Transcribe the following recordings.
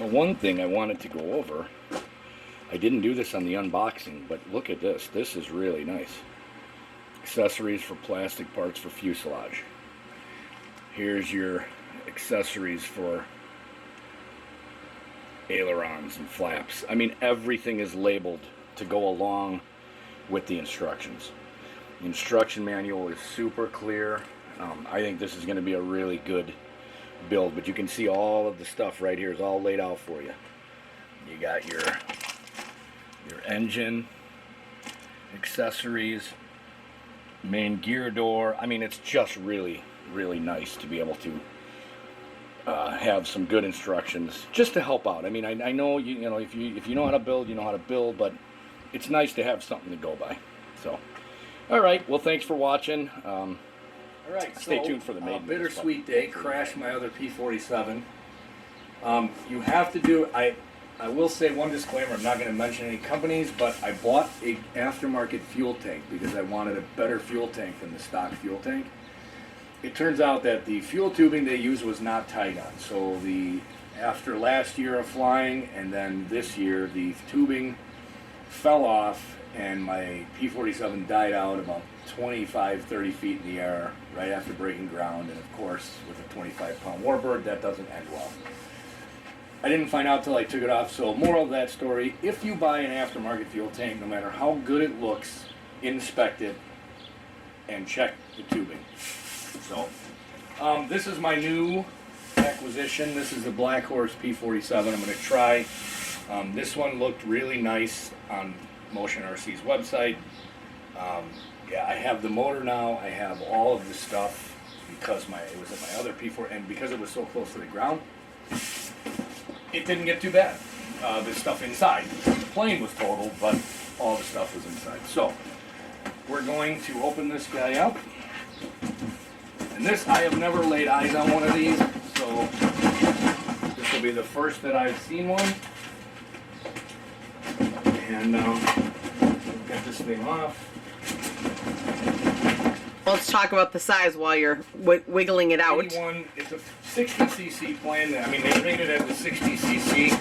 So one thing I wanted to go over, I didn't do this on the unboxing, but look at this. This is really nice. Accessories for plastic parts for fuselage. Here's your accessories for ailerons and flaps. I mean, everything is labeled to go along with the instructions. The instruction manual is super clear. I think this is going to be a really good build, but you can see all of the stuff right here is all laid out for you. You got your engine, accessories, main gear door. I mean, it's just really, really nice to be able to have some good instructions just to help out. I mean, I know you know if you know how to build, you know how to build, but it's nice to have something to go by. So, all right. Well, thanks for watching. All right. Stay tuned for the maiden. Bittersweet day. Crashed my other P47. You have to do. I will say one disclaimer. I'm not going to mention any companies, but I bought a aftermarket fuel tank because I wanted a better fuel tank than the stock fuel tank. It turns out that the fuel tubing they used was not tight on. So after last year of flying and then this year, the tubing fell off and my P47 died out about 25-30 feet in the air right after breaking ground. And of course, with a 25-pound warbird, that doesn't end well. I didn't find out till I took it off. So moral of that story, if you buy an aftermarket fuel tank, no matter how good it looks, inspect it and check the tubing. So, this is my new acquisition. This is the Blackhorse P47. I'm going to try. This one looked really nice on Motion RC's website. Yeah, I have the motor now. I have all of the stuff because it was at my other P4, and because it was so close to the ground, it didn't get too bad. The stuff inside. The plane was totaled, but all the stuff was inside. So, we're going to open this guy up. And this, I have never laid eyes on one of these, so this will be the first that I've seen one. And get this thing off. Let's talk about the size while you're wiggling it out. 81, it's a 60cc plane. I mean, they rated it as a 60cc.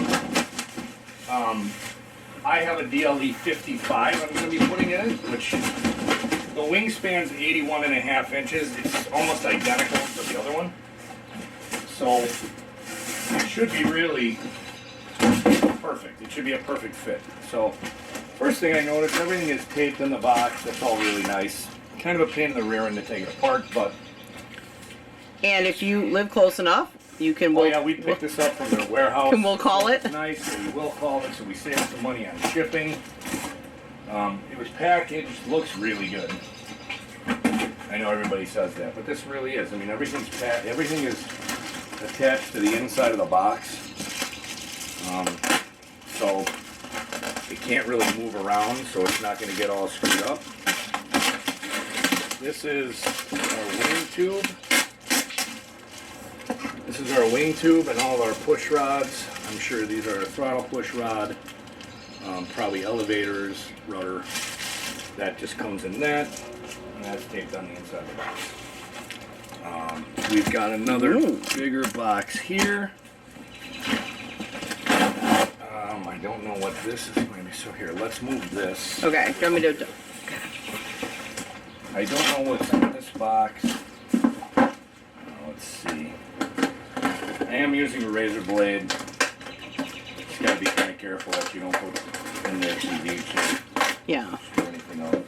I have a DLE 55 I'm going to be putting in it, which the wingspan's 81.5 inches. It's almost identical to the other one. So it should be really perfect. It should be a perfect fit. So first thing I noticed, everything is taped in the box. That's all really nice. Kind of a pain in the rear end to take it apart, but... And if you live close enough, you can... Oh yeah, we picked this up from their warehouse. And we'll call it. It's nice, so we will call it, so we save some money on shipping. It was packaged, looks really good. I know everybody says that, but this really is. I mean, everything is attached to the inside of the box, so it can't really move around, so it's not going to get all screwed up. This is our wing tube. This is our wing tube and all of our push rods. I'm sure these are a throttle push rod. Probably elevators, rudder. That just comes in that, and that's taped on the inside of the box. We've got another bigger box here. I don't know what this is going to be. So here, let's move this. Okay, do you want me to... I don't know what's in this box. Let's see. I am using a razor blade. Just gotta be kind of careful that you don't put in there TVH. Yeah. Or anything else.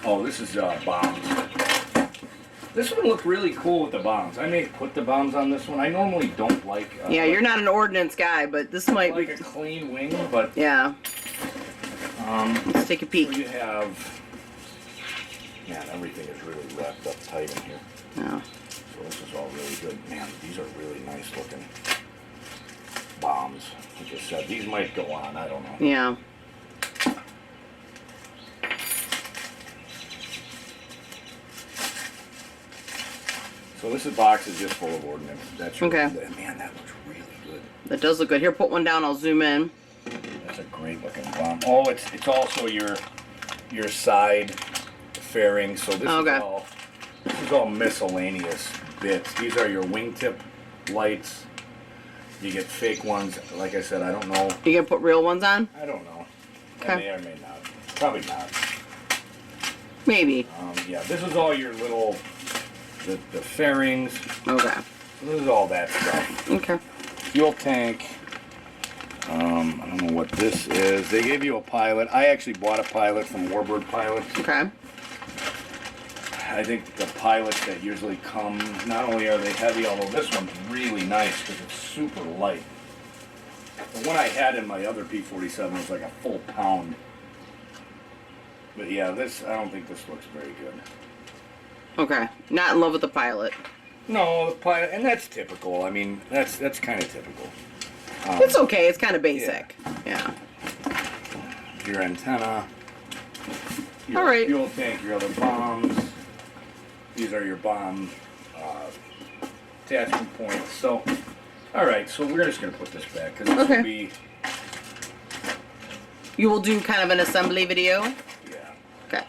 Oh, this is bombs. This one looked really cool with the bombs. I may put the bombs on this one. I normally don't like... yeah, you're not an ordnance guy, but this might be... be... a clean wing, but... Yeah. Let's take a peek. So you have... Man, everything is really wrapped up tight in here. Yeah. So this is all really good. Man, these are really nice looking bombs. Like I said, these might go on. I don't know. Yeah. So this box is just full of ordnance. That's really okay. Good. Man, that looks really good. That does look good. Here, put one down. I'll zoom in. That's a great looking bomb. Oh, it's also your side fairing. So this is all miscellaneous bits. These are your wingtip lights, You get fake ones. Like I said, I don't know. You gonna put real ones on? I don't know. I Okay. may or may not. Probably not. Maybe. Yeah, this is all your little, the fairings. Okay. So this is all that stuff. Okay. Fuel tank. I don't know what this is. They gave you a pilot. I actually bought a pilot from Warbird Pilots. Okay. I think the pilots that usually come, not only are they heavy, although this one's really nice because it's super light. The one I had in my other P47 was like a full pound. But yeah, this, I don't think this looks very good. Okay. Not in love with the pilot. No, the pilot, and that's typical. I mean, that's kind of typical. It's okay. It's kind of basic. Yeah. Your antenna. Your All right. fuel tank, your other bombs. These are your bomb attachment points. So, all right. So we're just gonna put this back because this Okay. will be. You will do kind of an assembly video. Yeah. Okay.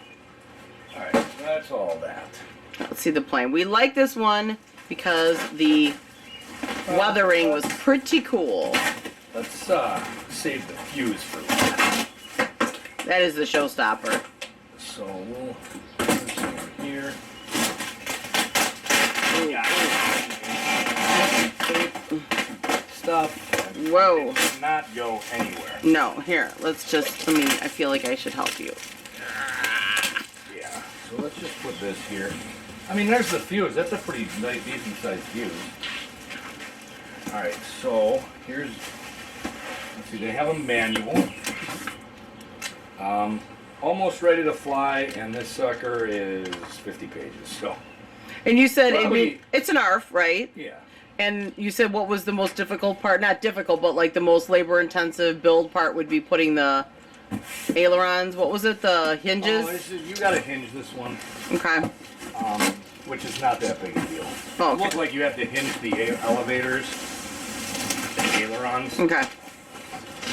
All right. That's all that. Let's see the plane. We like this one because the weathering was pretty cool. Let's save the fuse for last. That is the showstopper. So we'll put this over here. Stuff. Whoa. It does not go anywhere. No, here, let's just, I feel like I should help you. Yeah. So let's just put this here. I mean, there's the fuse. That's a pretty nice, decent sized fuse. All right. So here's. Let's see. They have a manual. Almost ready to fly, and this sucker is 50 pages. So. And you said, Probably- it's an ARF, right? Yeah. And you said what was the most difficult part? Not difficult, but like the most labor-intensive build part would be putting the ailerons. What was it? The hinges? You got to hinge this one. Okay. Which is not that big a deal. Oh, It okay. looks like you have to hinge the elevators, the ailerons. Okay.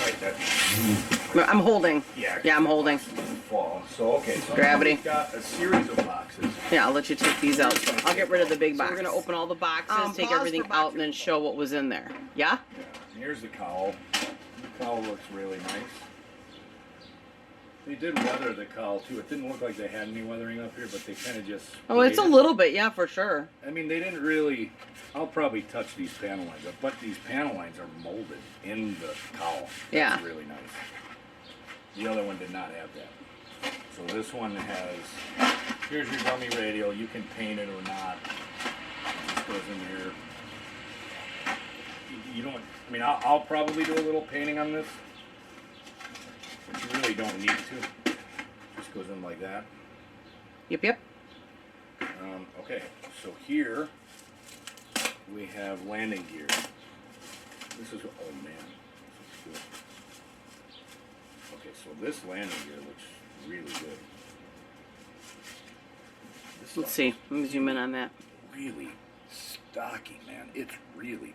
Right, that, I'm holding. yeah. Yeah, I'm holding. Fall. So, okay. So Gravity. We've got a series of boxes. Yeah, I'll let you take these out. I'll get rid of the big box. So we're going to open all the boxes, take pause everything for out, and then show what was in there. Yeah? Yeah. Here's the cowl. The cowl looks really nice. They did weather the cowl too. It didn't look like they had any weathering up here, but they kind of just. Oh, it's a laid it. little bit, yeah, for sure. I mean, they didn't really. I'll probably touch these panel lines up, but these panel lines are molded in the cowl. Yeah. That's really nice. The other one did not have that. So this one has. Here's your dummy radio. You can paint it or not. It just goes in here. You don't. I mean, I'll probably do a little painting on this, but you really don't need to. Just goes in like that. Yep. Okay, so here we have landing gear. This is, oh man, this looks good. Okay, so this landing gear looks really good. This Let's stuff see. is Let me zoom in on that. really stocky, man. It's really,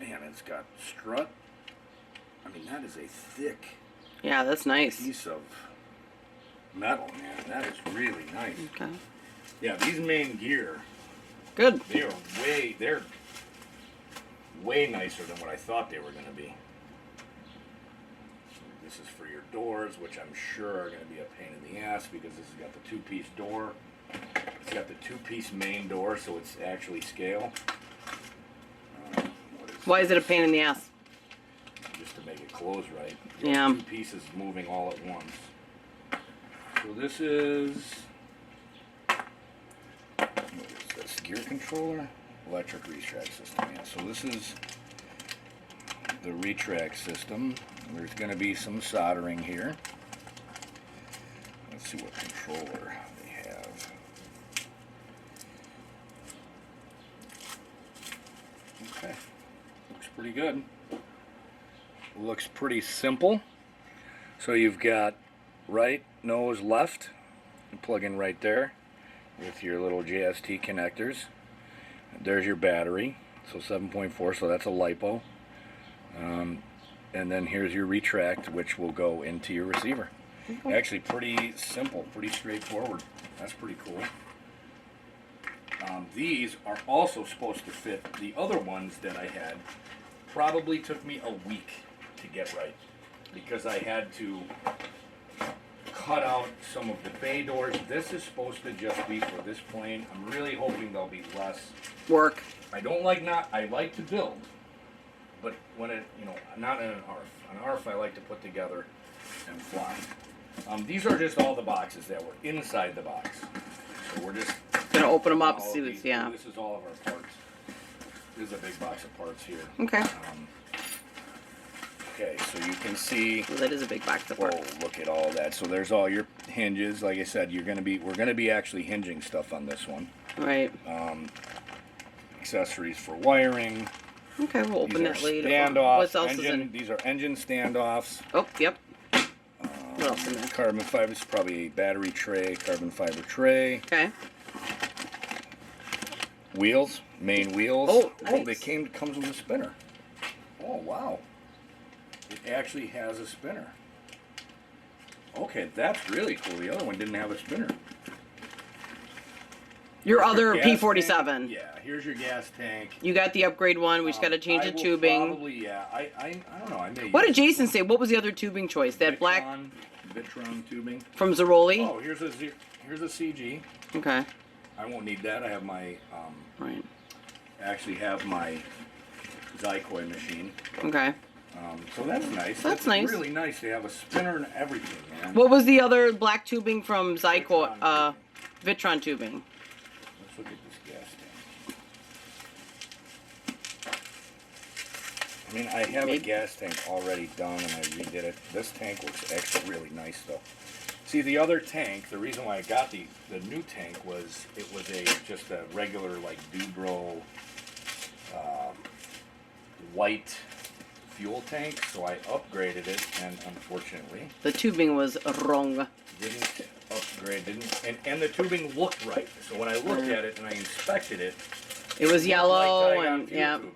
man, it's got strut. I mean, that is a thick Yeah, that's nice. piece of metal, man. That is really nice. Okay. Yeah, these main gear, Good. they're way nicer than what I thought they were going to be. This is for your doors, which I'm sure are going to be a pain in the ass because this has got the two-piece door. It's got the two-piece main door, so it's actually scale. Why is it a pain in the ass? Just to make it close right. Yeah. Two pieces moving all at once. So this is, what is this, gear controller? Electric retract system, yeah. So this is the retract system. There's going to be some soldering here. Let's see what controller they have. Okay, looks pretty good. Looks pretty simple. So you've got right nose left, you plug in right there with your little JST connectors. There's your battery, so 7.4, so that's a LiPo. And then here's your retract, which will go into your receiver. Actually pretty simple, pretty straightforward. That's pretty cool. These are also supposed to fit the other ones that I had. Probably took me a week to get right because I had to cut out some of the bay doors. This is supposed to just be for this plane. I'm really hoping there'll be less Work. I like to build, but when it, not in an ARF. An ARF I like to put together and fly. These are just all the boxes that were inside the box. So we're just Gonna open them up, all see of what's, these- yeah. This is all of our parts. This is a big box of parts here. Okay. Okay, so you can see. Well, that is a big box of Whoa, parts. look at all that. So there's all your hinges. Like I said, we're gonna be actually hinging stuff on this one. Right. Accessories for wiring. Okay, we'll open These that are later. standoffs. What else is in? These are engine standoffs. Oh, yep. What else in there? Carbon fiber. This is probably a battery tray. Carbon fiber tray. Okay. Wheels. Main wheels. Oh, they nice. comes with a spinner. Oh wow. It actually has a spinner. Okay, that's really cool. The other one didn't have a spinner. Your Here's other gas P47. tank. Yeah, here's your gas tank. You got the upgrade one. We just got to change I the will tubing. Probably, yeah. I don't know. I may. What use did Jason say? What was the other tubing choice? That black Vitron tubing. from Zeroli? Oh, here's a CG. Okay. I won't need that. I have my Right. actually have my Zycoy machine. Okay. So that's nice. That's nice. Really nice to have a spinner and everything, man. What was the other black tubing from Zyco? Vitron Vitron tubing. Let's look at this gas tank. I mean, I have a gas tank already done, and I redid it. This tank looks actually really nice, though. See, the other tank, the reason why I got the new tank was it was just a regular, like, Dubro white fuel tank, so I upgraded it, and unfortunately The tubing was wrong. and the tubing looked right. So when I looked at it and I inspected it, It was looked yellow like Tygon and fuel yeah. tubing.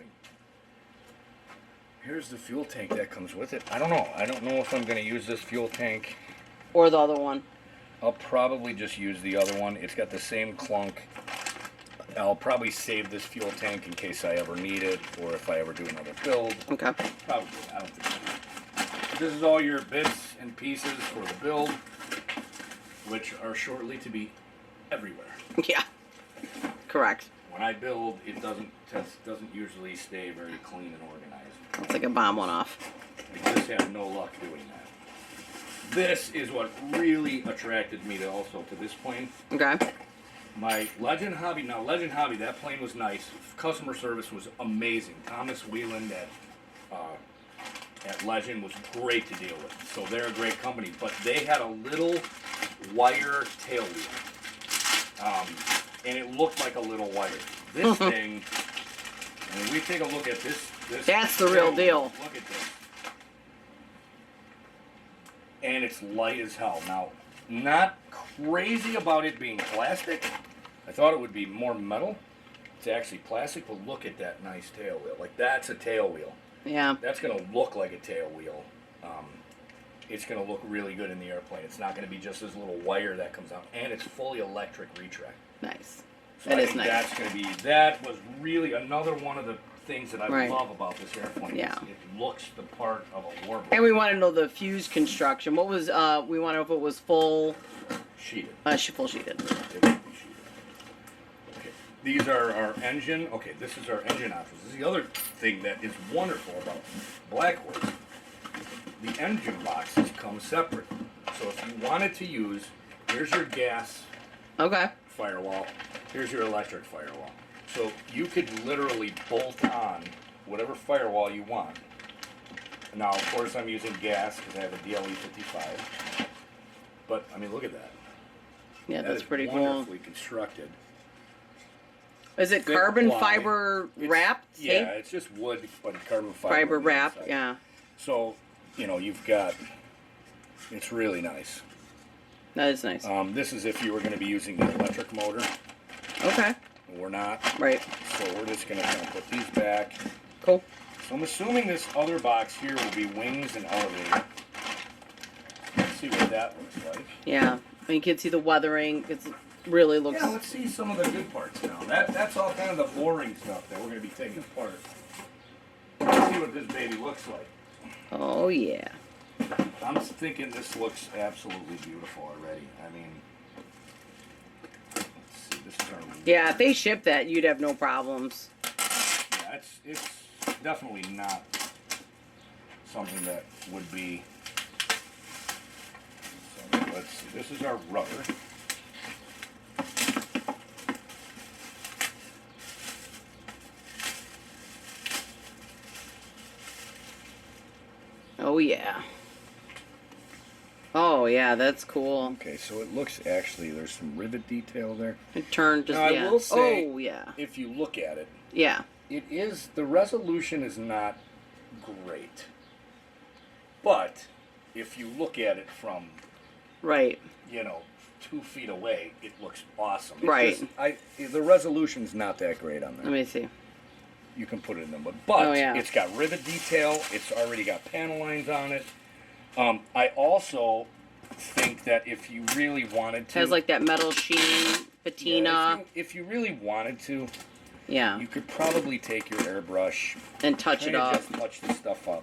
Here's the fuel tank that comes with it. I don't know. I don't know if I'm going to use this fuel tank. Or the other one. I'll probably just use the other one. It's got the same clunk. I'll probably save this fuel tank in case I ever need it, or if I ever do another build. Okay. Probably. I don't think so. This is all your bits and pieces for the build, which are shortly to be everywhere. Yeah. Correct. When I build, it doesn't usually stay very clean and organized. It's like a bomb went off. I just have no luck doing that. This is what really attracted me to this plane. Okay. My Legend Hobby, that plane was nice. Customer service was amazing. Thomas Wheeland at Legend was great to deal with. So they're a great company, but they had a little wire tail wheel. And it looked like a little wire. This thing, and we take a look at this. That's the real deal. Look at this. And it's light as hell. Now, not crazy about it being plastic. I thought it would be more metal. It's actually plastic, but look at that nice tail wheel. Like, that's a tail wheel. Yeah. That's going to look like a tail wheel. It's going to look really good in the airplane. It's not going to be just this little wire that comes out. And it's fully electric retract. Nice. So That I is think nice. that's going to be, that was really another one of the things that I Right. love about this airplane. Yeah. It looks the part of a warbird. And we want to know the fuse construction. What was, we want to know if it was full, Sheeted. full sheeted. It would be sheeted. Okay. These are our engine. Okay, this is our engine options. This is the other thing that is wonderful about Blackhorse. The engine boxes come separate. So if you wanted to use, here's your gas Okay. firewall, here's your electric firewall. So you could literally bolt on whatever firewall you want. Now, of course, I'm using gas because I have a DLE 55. But, I mean, look at that. Yeah, That that's is pretty cool. wonderfully constructed. Is it Thick carbon ply. fiber It's- wrapped? Yeah, tape? it's just wood, but carbon fiber. Fiber on the wrap, inside. yeah. So, you've got, it's really nice. That is nice. This is if you were going to be using the electric motor. Okay. We're not. Right. So we're just going to kind of put these back. Cool. So I'm assuming this other box here will be wings and elevator. Let's see what that looks like. Yeah. And you can see the weathering. It's really looks. Yeah, let's see some of the good parts now. That's all kind of the boring stuff that we're going to be taking apart. Let's see what this baby looks like. Oh yeah. I'm thinking this looks absolutely beautiful already. I mean, let's see. This is our. Yeah, if they ship that, you'd have no problems. Yeah, it's definitely not something that would be. So let's see. This is our rubber. Oh yeah. Oh yeah, that's cool. Okay, so it looks actually there's some rivet detail there. It turned just Now, yeah. I will say, oh yeah. if you look at it, Yeah. it is the resolution is not great, but if you look at it from Right. 2 feet away, it looks awesome. It's Right. just, the resolution's not that great on there. Let me see. You can put it in them, but Oh, yeah. it's got rivet detail. It's already got panel lines on it. I also think that if you really wanted to, It has like that metal sheen patina. yeah, if you really wanted to, Yeah. you could probably take your airbrush And touch it kinda up. just touch this stuff up.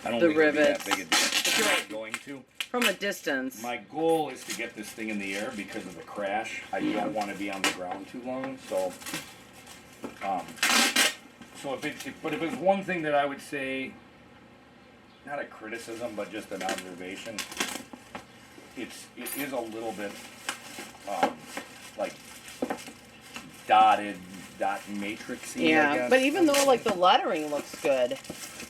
I don't The think it'll be rivets. that big a deal. You're right. I'm going to. From a distance. My goal is to get this thing in the air because of the crash. I don't want to be on the ground too long, so. But if it's one thing that I would say, not a criticism, but just an observation, it is a little bit like dot matrixy. I Yeah, guess. but even though like the lettering looks good,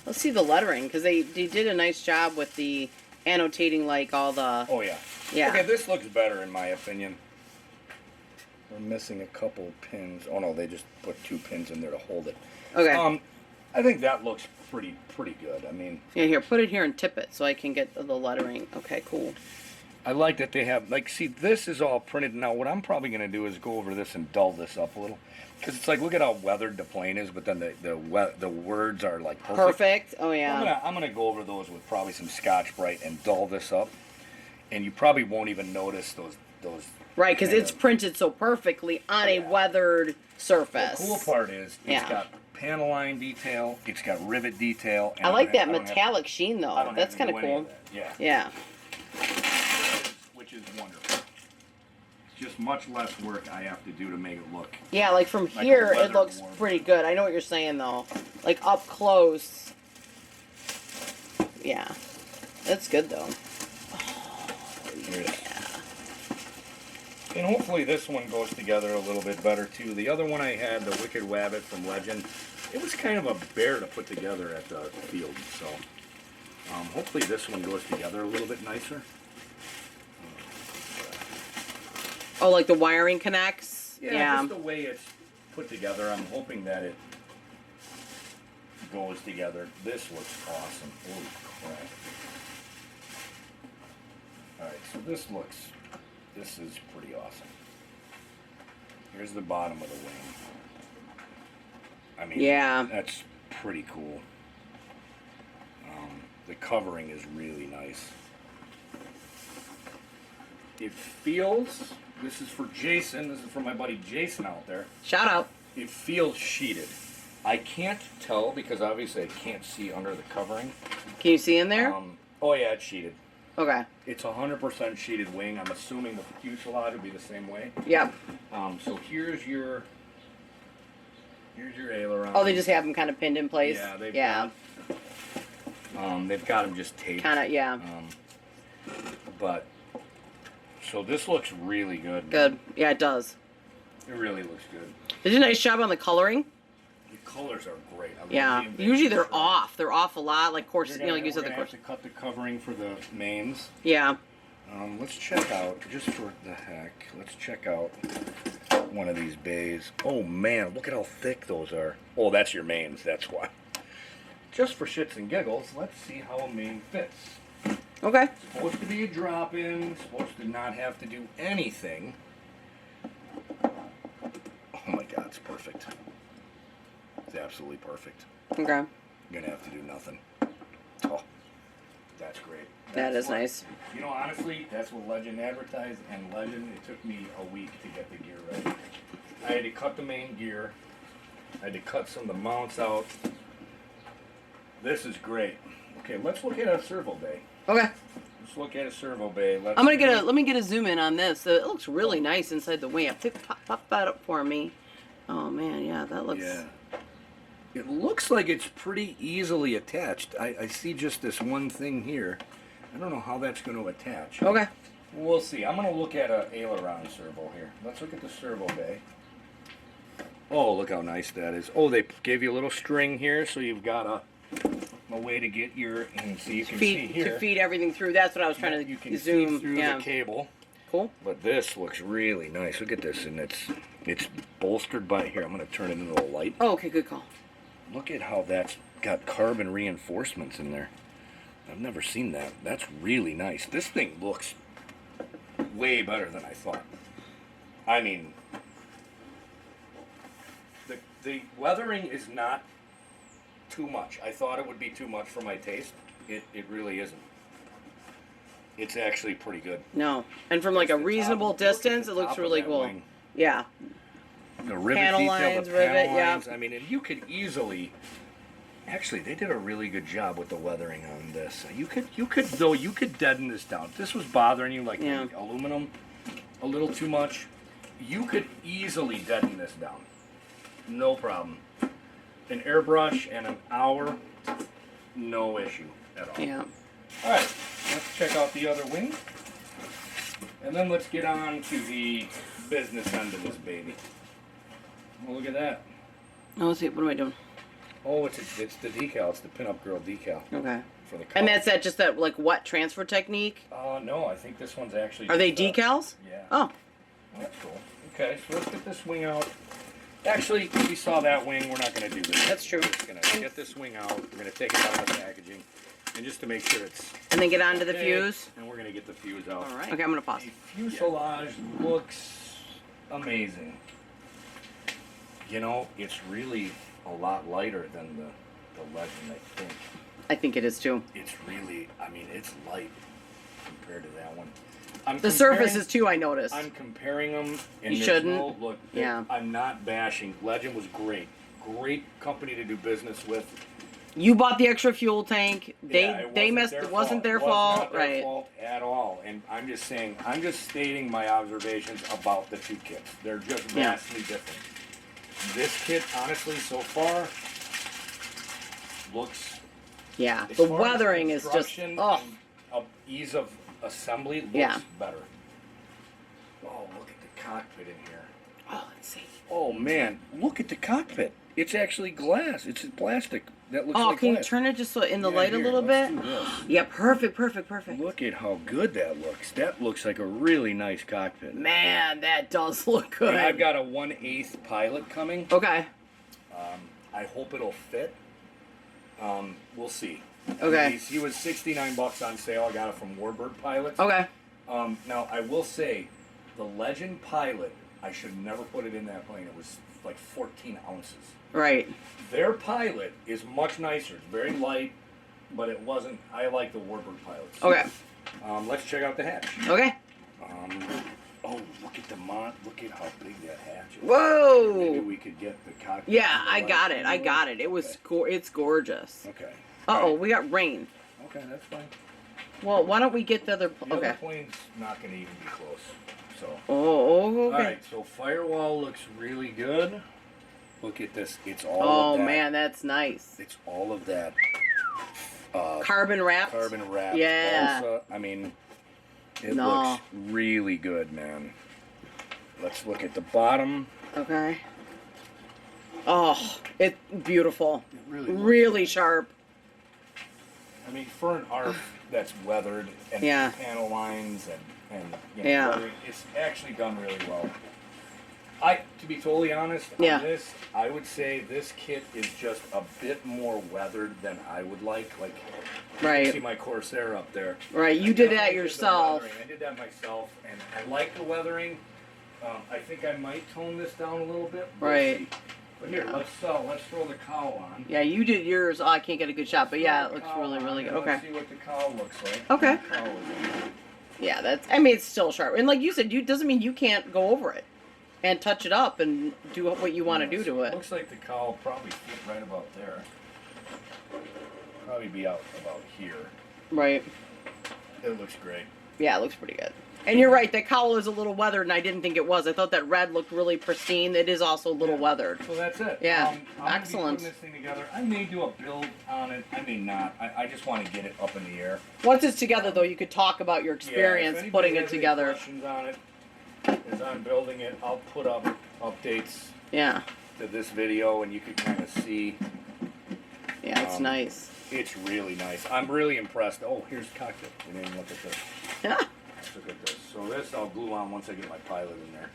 let's see the lettering because they did a nice job with the annotating like all the. Oh yeah. Yeah. Okay, this looks better in my opinion. We're missing a couple pins. Oh no, they just put 2 pins in there to hold it. Okay. I think that looks pretty good. I mean, Yeah, here, put it here and tip it so I can get the lettering. Okay, cool. I like that they have, like, see, this is all printed. Now, what I'm probably going to do is go over this and dull this up a little. Because it's like, look at how weathered the plane is, but then the words are, like, perfect. Perfect. Oh, yeah. I'm gonna go over those with probably some Scotch Brite and dull this up. And you probably won't even notice those. Right, because kinda- it's printed so perfectly on a Yeah. weathered surface. The cool part is it's Yeah. got panel line detail, it's got rivet detail. And I like that don't have- metallic sheen, I though. don't That's have to kind of do any cool. of that. Yeah. Which is wonderful. It's just much less work I have to do to make it look. Yeah, like from Like a here, it weathered looks warm. pretty good. I know what you're saying, though. Like up close. Yeah. That's good, though. Yeah. And hopefully this one goes together a little bit better too. The other one I had, the Wicked Wabbit from Legend, it was kind of a bear to put together at the field. So hopefully this one goes together a little bit nicer. Oh, like the wiring connects? Yeah, just the way it's put together, I'm hoping that it goes together. This looks awesome. Holy crap. Alright, so this is pretty awesome. Here's the bottom of the wing. I mean, Yeah. that's pretty cool. The covering is really nice. It feels, this is for Jason, this is for my buddy Jason out there. Shout out. It feels sheeted. I can't tell because obviously I can't see under the covering. Can you see in there? Oh yeah, it's sheeted. Okay. It's 100% sheeted wing. I'm assuming the fuselage would be the same way. Yep. So here's your aileron. Oh, they just have them kind of pinned in place? Yeah, they've got them just taped. Kind of, yeah. But so this looks really good. Good. Yeah, it does. It really looks good. They did a nice job on the coloring. The colors are great. I Yeah. really Usually enjoy they're this. off. They're off a lot. Like course, We're like you said, the gonna course. have to cut the covering for the mains. Yeah. Let's check out, just for the heck, let's check out one of these bays. Oh man, look at how thick those are. Oh, that's your mains, that's why. Just for shits and giggles, let's see how a main fits. Okay. Supposed to be a drop-in, supposed to not have to do anything. Oh my god, it's perfect. It's absolutely perfect. Okay. I'm gonna have to do nothing. Oh, That's great. That That's is what- nice. You know, honestly, that's what Legend advertised, and Legend, it took me a week to get the gear ready. I had to cut the main gear. I had to cut some of the mounts out. This is great. Okay, let's look at a servo bay. Okay. Let's look at a servo bay. I'm gonna get a. Let me get a zoom in on this. It looks really nice inside the wing. Pop that up for me. Oh man, yeah, that looks. Yeah. It looks like it's pretty easily attached. I see just this one thing here. I don't know how that's going to attach. Okay. We'll see. I'm going to look at a aileron servo here. Let's look at the servo bay. Oh, look how nice that is. Oh, they gave you a little string here, so you've got a way to get your, and so you can see here. To feed everything through. That's what I was trying to You can zoom. feed through the cable. Cool. But this looks really nice. Look at this, and it's bolstered by here. I'm going to turn it into a light. Oh, okay, good call. Look at how that's got carbon reinforcements in there. I've never seen that. That's really nice. This thing looks way better than I thought. I mean, the weathering is not too much. I thought it would be too much for my taste. It really isn't. It's actually pretty good. No, and from like a reasonable distance, it looks really cool. Wing. Yeah. The rivet Panel detail, lines, the panel rivet, yeah. lines. I mean, and you could easily. Actually, they did a really good job with the weathering on this. You could deaden this down. If this was bothering you, like Yeah. the aluminum, a little too much, you could easily deaden this down. No problem. An airbrush and an hour, no issue at all. Yeah. All right, let's check out the other wing, and then let's get on to the business end of this baby. Well, look at that. Oh, let's see. What am I doing? Oh, it's the decal. It's the pinup girl decal Okay. for the. And that's just that like wet transfer technique. No, I think this one's actually. Are they just, decals? Yeah. Oh. That's cool. Okay, so let's get this wing out. Actually, we saw that wing. We're not going to do this. That's true. We're just going to get this wing out. We're going to take it out of the packaging, and just to make sure it's. And then get onto the okay, fuse. And we're going to get the fuse out. All right. Okay, I'm gonna pause. The fuselage looks amazing. You know, it's really a lot lighter than the Legend, I think. I think it is too. It's really, I mean, it's light compared to that one. The surfaces too, I noticed. I'm comparing them, and You there's shouldn't. no look. Yeah. I'm not bashing. Legend was great. Great company to do business with. You bought the extra fuel tank. It They messed. It wasn't their fault, not their right? fault at all. And I'm just saying, I'm just stating my observations about the two kits. They're just vastly different. This kit, honestly, so far, looks. Yeah. as The far as weathering is just. construction Oh. and, ease of assembly looks Yeah. better. Oh, look at the cockpit in here. Oh, let's see. Oh man, look at the cockpit. It's actually glass. It's plastic. That looks Oh, like can glass. you turn it just so in the Yeah, light a here, little let's bit? do this. Yeah, perfect. Look at how good that looks. That looks like a really nice cockpit. Man, that does look good. And I've got a 1/8 pilot coming. Okay. I hope it'll fit. We'll see. Okay. He was $69 on sale. I got it from Warbird Pilots. Okay. Now I will say, the Legend Pilot, I should never put it in that plane. It was like 14 ounces. Right. Their Pilot is much nicer. It's very light, but it wasn't. I like the Warbird Pilots. Okay. Let's check out the hatch. Okay. Oh, look at the look at how big that hatch is. Whoa. Maybe we could get the cockpit. Yeah, to the I right. got it. I got it. It was it's gorgeous. Okay. Uh-oh, we got rain. Okay, that's fine. Well, why don't we get the other... The Okay. other plane's not going to even be close. So. Oh, okay. All right, so firewall looks really good. Look at this. It's all Oh, of that. man, that's nice. It's all of that. Carbon wrapped? Carbon wrapped. Yeah. balsa. I mean, it No. looks really good, man. Let's look at the bottom. Okay. Oh, it's beautiful. It really looks Really sharp. I mean, for an ARF that's weathered and Yeah. panel lines and you know, Yeah. weathering, it's actually done really well. To be totally honest, Yeah. on this, I would say this kit is just a bit more weathered than I would like. Like, you Right. see my Corsair up there. Right, you I did that definitely the yourself. weathering. I did that myself, and I like the weathering. I think I might tone this down a little bit. We'll Right. see. But here, Yeah. let's throw the cowl on. Yeah, you did yours. Oh, I can't get a good shot, but yeah, it Throw the looks cowl really, on really good. and Okay. Let's see what the cowl looks like. Okay. The cowl is on. Yeah, that's. I mean, it's still sharp, and like you said, you doesn't mean you can't go over it and touch it up and do what you want to do to it. Looks like the cowl probably fit right about there. Probably be out about here. Right. It looks great. Yeah, it looks pretty good. And you're right, the cowl is a little weathered, and I didn't think it was. I thought that red looked really pristine. It is also a little weathered. So that's it. Yeah, I'm excellent. Gonna be putting this thing together. I may do a build on it. I may not. I just want to get it up in the air. Once it's together, though, you could talk about your experience if anybody putting it has any together. questions on it as I'm building it, I'll put up updates Yeah, to this video, and you can kind of see. yeah, it's Um, nice. It's really nice. I'm really impressed. Oh, here's cockpit. We didn't even look at this. Yeah. Let's look at this. So this I'll glue on once I get my pilot in there.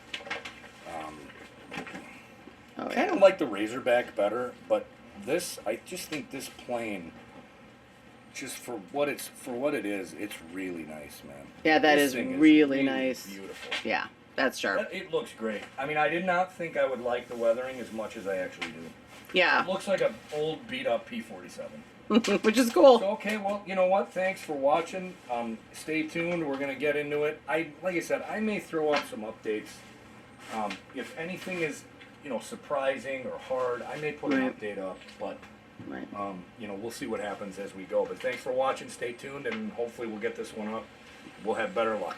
Oh, Kind yeah. of like the Razorback better, but this, I just think this plane, just for what it is, it's really nice, man. Yeah, that This is thing really nice. Beautiful. Yeah, that's sharp. It looks great. I mean, I did not think I would like the weathering as much as I actually do. It Yeah, looks like an old beat up P47. which is cool. So, okay, well, you know what? Thanks for watching. Stay tuned. We're gonna get into it. Like I said, I may throw up some updates. If anything is, surprising or hard, I may put an Right. update up. But Right. we'll see what happens as we go. But thanks for watching. Stay tuned, and hopefully we'll get this one up. We'll have better luck.